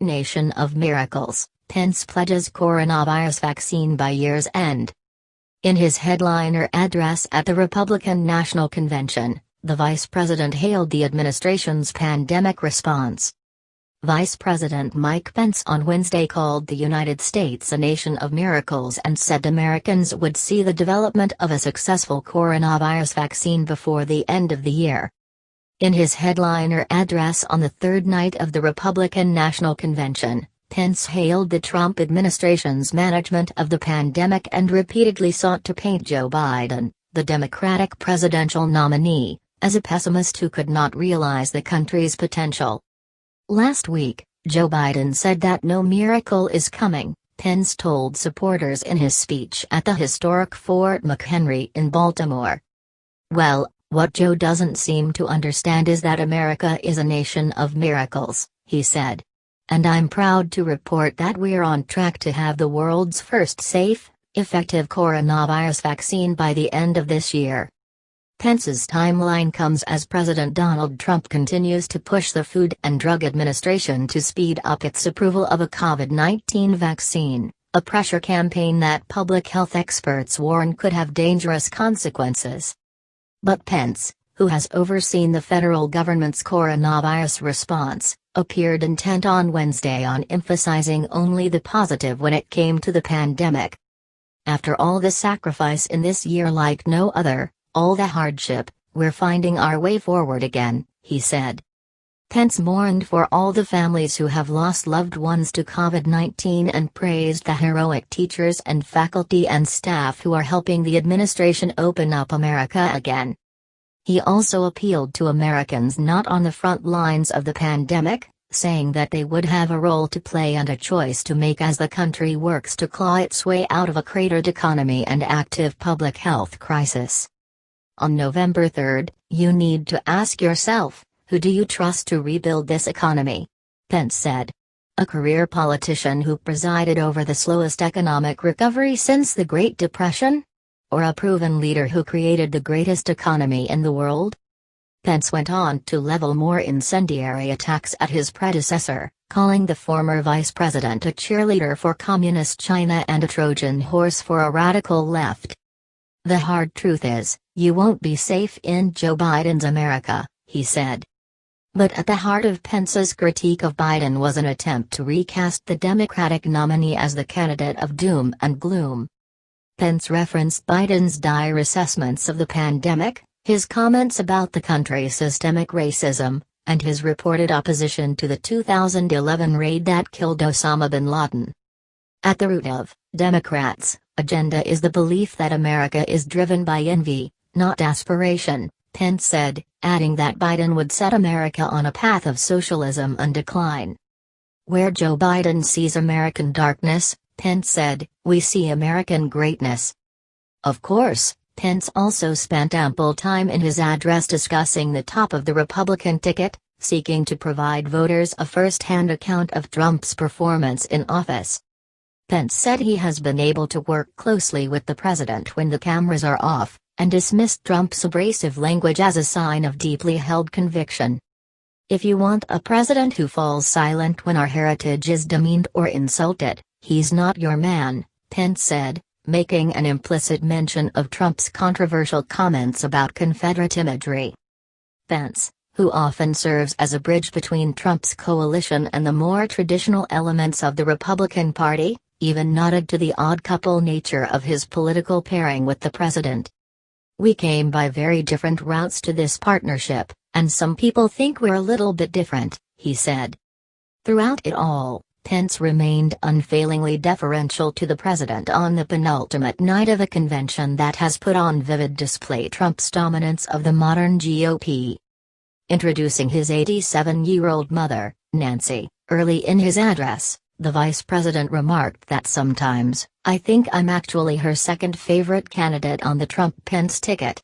Nation of miracles, Pence pledges coronavirus vaccine by year's end. In his headliner address at the Republican National Convention, the vice president hailed the administration's pandemic response. Vice President Mike Pence on Wednesday called the United States a nation of miracles and said Americans would see the development of a successful coronavirus vaccine before the end of the year. In his headliner address on the third night of the Republican National Convention, Pence hailed the Trump administration's management of the pandemic and repeatedly sought to paint Joe Biden, the Democratic presidential nominee, as a pessimist who could not realize the country's potential. Last week, Joe Biden said that no miracle is coming, Pence told supporters in his speech at the historic Fort McHenry in Baltimore. "Well, what Joe doesn't seem to understand is that America is a nation of miracles," he said. "And I'm proud to report that we're on track to have the world's first safe, effective coronavirus vaccine by the end of this year." Pence's timeline comes as President Donald Trump continues to push the Food and Drug Administration to speed up its approval of a COVID-19 vaccine, a pressure campaign that public health experts warn could have dangerous consequences. But Pence, who has overseen the federal government's coronavirus response, appeared intent on Wednesday on emphasizing only the positive when it came to the pandemic. "After all the sacrifice in this year like no other, all the hardship, we're finding our way forward again," he said. Pence mourned for all the families who have lost loved ones to COVID-19 and praised the heroic teachers and faculty and staff who are helping the administration open up America again. He also appealed to Americans not on the front lines of the pandemic, saying that they would have a role to play and a choice to make as the country works to claw its way out of a cratered economy and active public health crisis. On November 3, you need to ask yourself, who do you trust to rebuild this economy? Pence said. A career politician who presided over the slowest economic recovery since the Great Depression? Or a proven leader who created the greatest economy in the world? Pence went on to level more incendiary attacks at his predecessor, calling the former vice president a cheerleader for communist China and a Trojan horse for a radical left. "The hard truth is, you won't be safe in Joe Biden's America," he said. But at the heart of Pence's critique of Biden was an attempt to recast the Democratic nominee as the candidate of doom and gloom. Pence referenced Biden's dire assessments of the pandemic, his comments about the country's systemic racism, and his reported opposition to the 2011 raid that killed Osama bin Laden. At the root of Democrats' agenda is the belief that America is driven by envy, not aspiration, Pence said, adding that Biden would set America on a path of socialism and decline. Where Joe Biden sees American darkness, Pence said, we see American greatness. Of course, Pence also spent ample time in his address discussing the top of the Republican ticket, seeking to provide voters a first-hand account of Trump's performance in office. Pence said he has been able to work closely with the president when the cameras are off, and dismissed Trump's abrasive language as a sign of deeply held conviction. "If you want a president who falls silent when our heritage is demeaned or insulted, he's not your man," Pence said, making an implicit mention of Trump's controversial comments about Confederate imagery. Pence, who often serves as a bridge between Trump's coalition and the more traditional elements of the Republican Party, even nodded to the odd couple nature of his political pairing with the president. "We came by very different routes to this partnership, and some people think we're a little bit different," he said. Throughout it all, Pence remained unfailingly deferential to the president on the penultimate night of a convention that has put on vivid display Trump's dominance of the modern GOP. Introducing his 87-year-old mother, Nancy, early in his address, the vice president remarked that sometimes, "I think I'm actually her second favorite candidate on the Trump-Pence ticket."